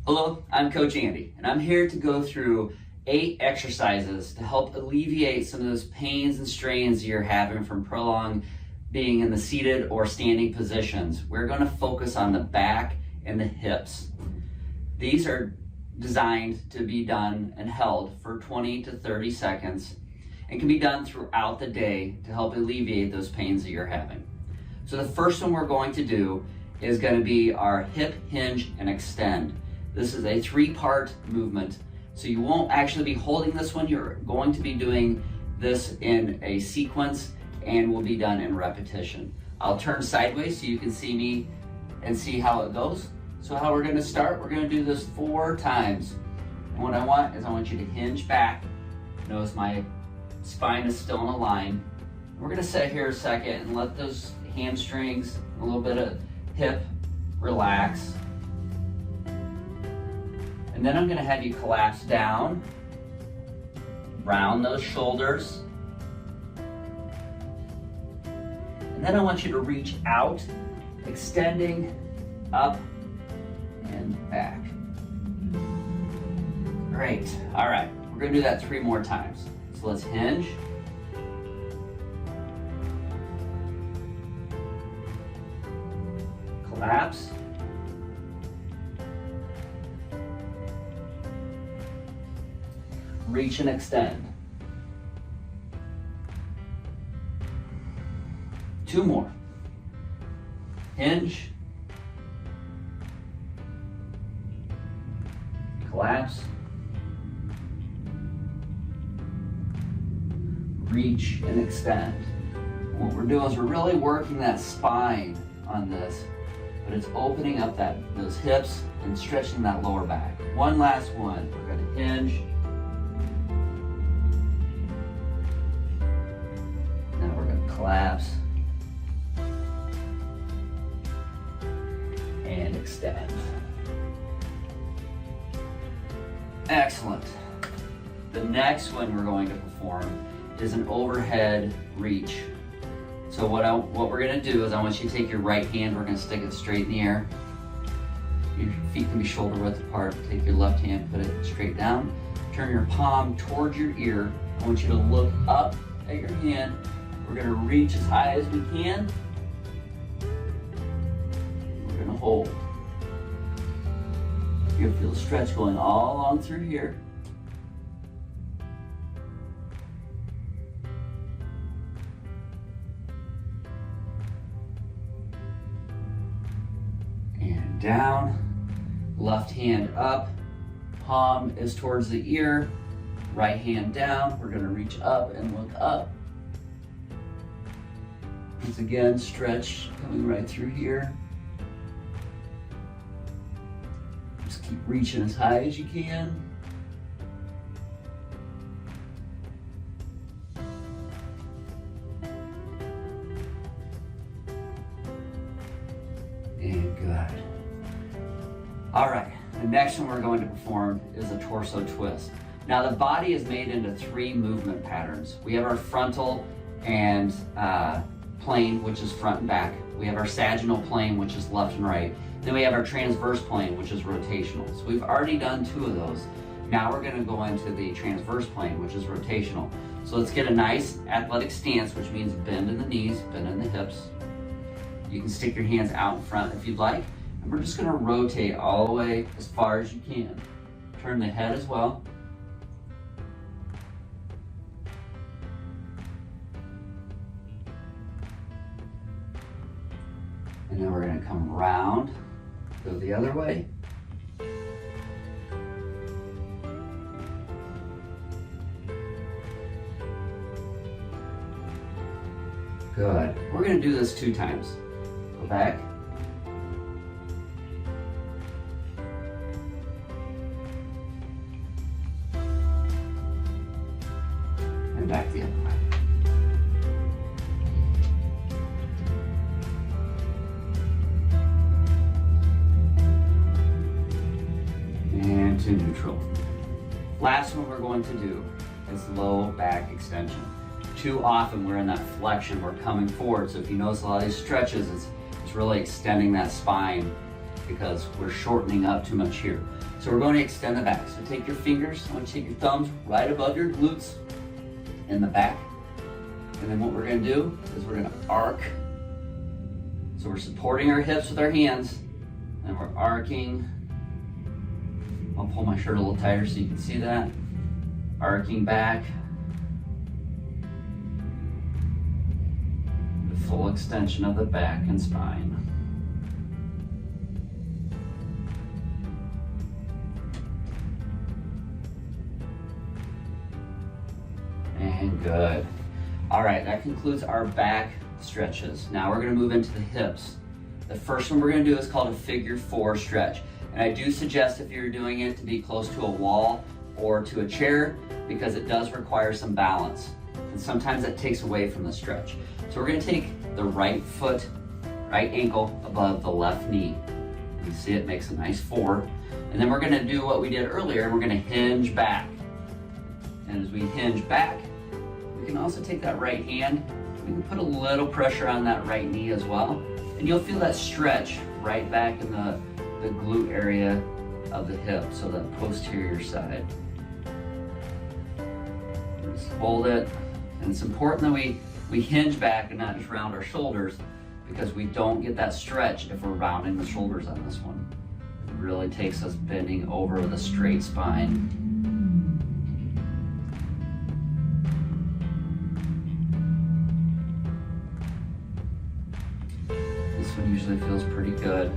Hello, I'm Coach Andy, and I'm here to go through 8 exercises to help alleviate some of those pains and strains you're having from prolonged being in the seated or standing positions. We're going to focus on the back and the hips. These are designed to be done and held for 20 to 30 seconds and can be done throughout the day to help alleviate those pains that you're having. So the first one we're going to do is going to be our hip hinge and extend. This is a 3-part movement. So you won't actually be holding this one. You're going to be doing this in a sequence and will be done in repetition. I'll turn sideways so you can see me and see how it goes. So how we're going to start, we're going to do this 4 times. And what I want you to hinge back. Notice my spine is still in a line. We're going to sit here a second and let those hamstrings, a little bit of hip relax. And then I'm going to have you collapse down, round those shoulders. And then I want you to reach out, extending up and back. Great. All right. We're going to do that 3 more times. So let's hinge. Collapse. Reach and extend. 2 more. Hinge. Collapse. Reach and extend. What we're doing is we're really working that spine on this, but it's opening up those hips and stretching that lower back. One last one. We're going to hinge. Collapse and extend. Excellent. The next one we're going to perform is an overhead reach. So what we're going to do is I want you to take your right hand, we're going to stick it straight in the air. Your feet can be shoulder width apart. Take your left hand, put it straight down. Turn your palm towards your ear. I want you to look up at your hand. We're going to reach as high as we can. We're going to hold. You're going to feel the stretch going all along through here. And down. Left hand up. Palm is towards the ear. Right hand down. We're going to reach up and look up. Once again, stretch coming right through here. Just keep reaching as high as you can. And good. All right, the next one we're going to perform is a torso twist. Now the body is made into 3 movement patterns. We have our frontal and plane, which is front and back. We have our sagittal plane, which is left and right. Then we have our transverse plane, which is rotational. So we've already done 2 of those. Now we're going to go into the transverse plane, which is rotational. So let's get a nice athletic stance, which means bend in the knees, bend in the hips. You can stick your hands out in front if you'd like. And we're just going to rotate all the way as far as you can. Turn the head as well. And then we're going to come around, go the other way. Good. We're going to do this 2 times. Go back. And back the other way. To neutral. Last one we're going to do is low back extension. Too often we're in that flexion, we're coming forward. So if you notice a lot of these stretches, it's really extending that spine because we're shortening up too much here. So we're going to extend the back. So take your fingers, I want you to take your thumbs right above your glutes in the back. And then what we're going to do is we're going to arc. So we're supporting our hips with our hands and we're arcing. I'll pull my shirt a little tighter so you can see that. Arcing back. The full extension of the back and spine. And good. All right, that concludes our back stretches. Now we're gonna move into the hips. The first one we're gonna do is called a figure 4 stretch. And I do suggest if you're doing it to be close to a wall or to a chair because it does require some balance. And sometimes that takes away from the stretch. So we're gonna take the right foot, right ankle above the left knee. You see it makes a nice 4. And then we're gonna do what we did earlier, we're gonna hinge back. And as we hinge back, we can also take that right hand, we can put a little pressure on that right knee as well. And you'll feel that stretch right back in the glute area of the hip, so the posterior side. Just hold it. And it's important that we hinge back and not just round our shoulders because we don't get that stretch if we're rounding the shoulders on this one. It really takes us bending over with a straight spine. This one usually feels pretty good.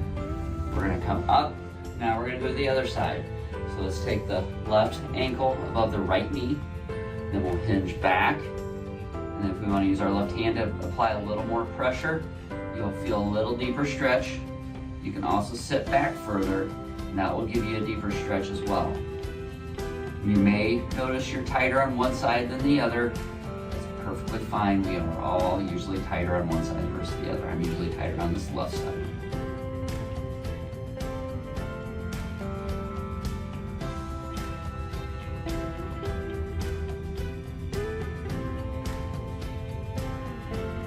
We're gonna come up. Now we're gonna go to the other side. So let's take the left ankle above the right knee. Then we'll hinge back. And if we wanna use our left hand to apply a little more pressure, you'll feel a little deeper stretch. You can also sit back further, and that will give you a deeper stretch as well. You may notice you're tighter on one side than the other. It's perfectly fine. We are all usually tighter on one side versus the other. I'm usually tighter on this left side.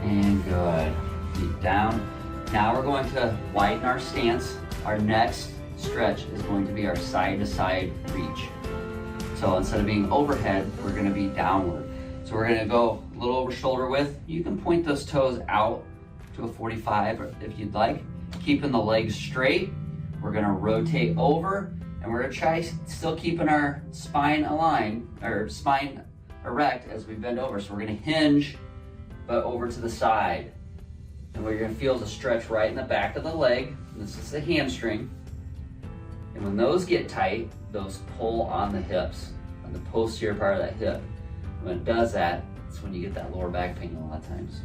And good. Feet down. Now we're going to widen our stance. Our next stretch is going to be our side-to-side reach. So instead of being overhead, we're going to be downward. So we're going to go a little over shoulder width. You can point those toes out to a 45 if you'd like. Keeping the legs straight. We're going to rotate over, and we're going to try still keeping our spine aligned, or spine erect as we bend over. So we're going to hinge, but over to the side. And what you're gonna feel is a stretch right in the back of the leg. This is the hamstring. And when those get tight, those pull on the hips, on the posterior part of that hip. When it does that, it's when you get that lower back pain a lot of times.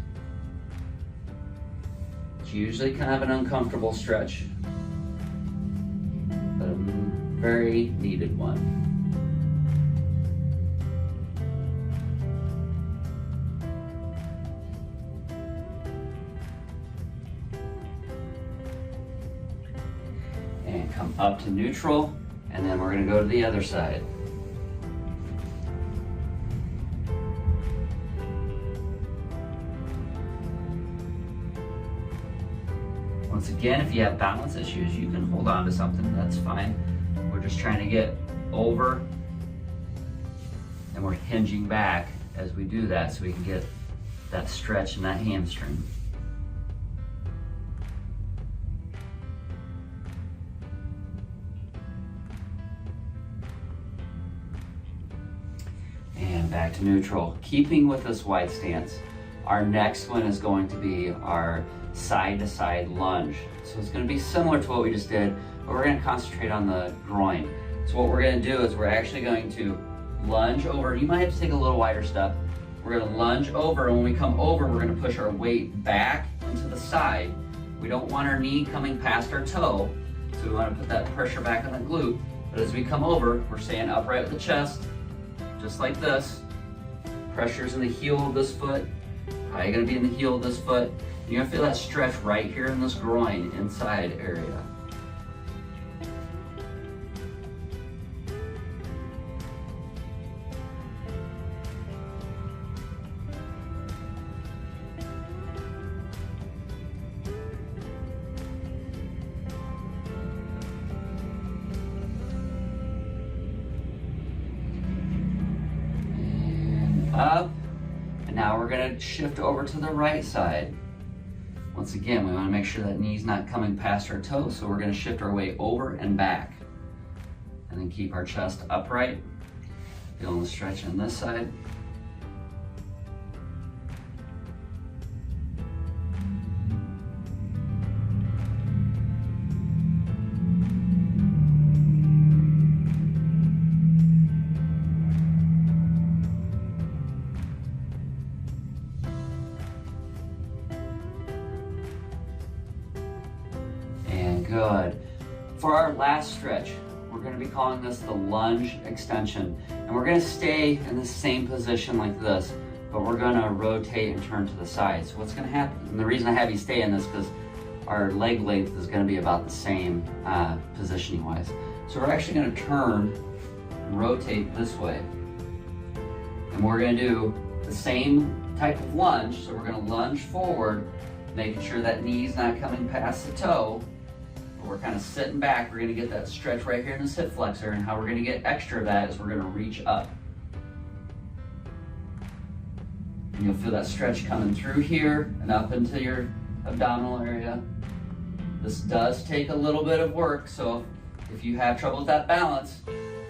It's usually kind of an uncomfortable stretch, but a very needed one. And come up to neutral, and then we're going to go to the other side. Once again, if you have balance issues, you can hold on to something, that's fine. We're just trying to get over, and we're hinging back as we do that so we can get that stretch in that hamstring. And back to neutral. Keeping with this wide stance, our next one is going to be our side-to-side lunge. So it's going to be similar to what we just did, but we're going to concentrate on the groin. So what we're going to do is we're actually going to lunge over. You might have to take a little wider step. We're going to lunge over, and when we come over, we're going to push our weight back into the side. We don't want our knee coming past our toe, so we want to put that pressure back on the glute. But as we come over, we're staying upright with the chest, just like this. Pressure's in the heel of this foot, probably going to be in the heel of this foot. You're going to feel that stretch right here in this groin inside area. up. And now we're gonna shift over to the right side. Once again, we wanna make sure that knee's not coming past our toes, so we're gonna shift our weight over and back. And then keep our chest upright. Feeling the stretch on this side. And good. For our last stretch, we're going to be calling this the lunge extension. And we're going to stay in the same position like this, but we're going to rotate and turn to the side. So what's going to happen, and the reason I have you stay in this because our leg length is going to be about the same positioning wise. So we're actually going to turn and rotate this way. And we're going to do the same type of lunge. So we're going to lunge forward, making sure that knee's not coming past the toe. We're kind of sitting back. We're going to get that stretch right here in this hip flexor, and how we're going to get extra of that is we're going to reach up. And you'll feel that stretch coming through here and up into your abdominal area. This does take a little bit of work, so if you have trouble with that balance,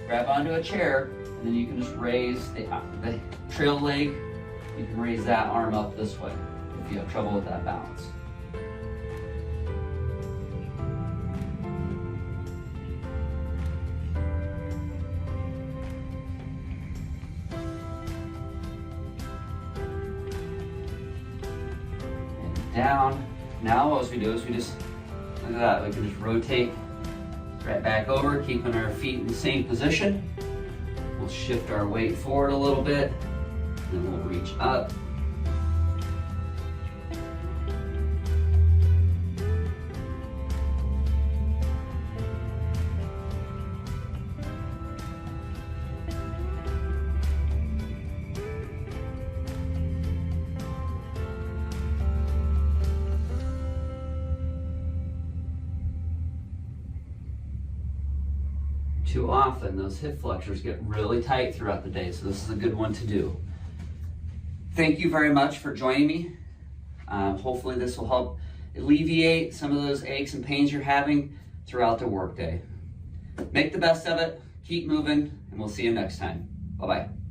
grab onto a chair, and then you can just raise the trail leg. You can raise that arm up this way if you have trouble with that balance. Down. Now what we do is we just, look at that, we can just rotate right back over, keeping our feet in the same position. We'll shift our weight forward a little bit, and then we'll reach up. Too often, those hip flexors get really tight throughout the day, so this is a good one to do. Thank you very much for joining me. Hopefully this will help alleviate some of those aches and pains you're having throughout the workday. Make the best of it, keep moving, and we'll see you next time. Bye-bye.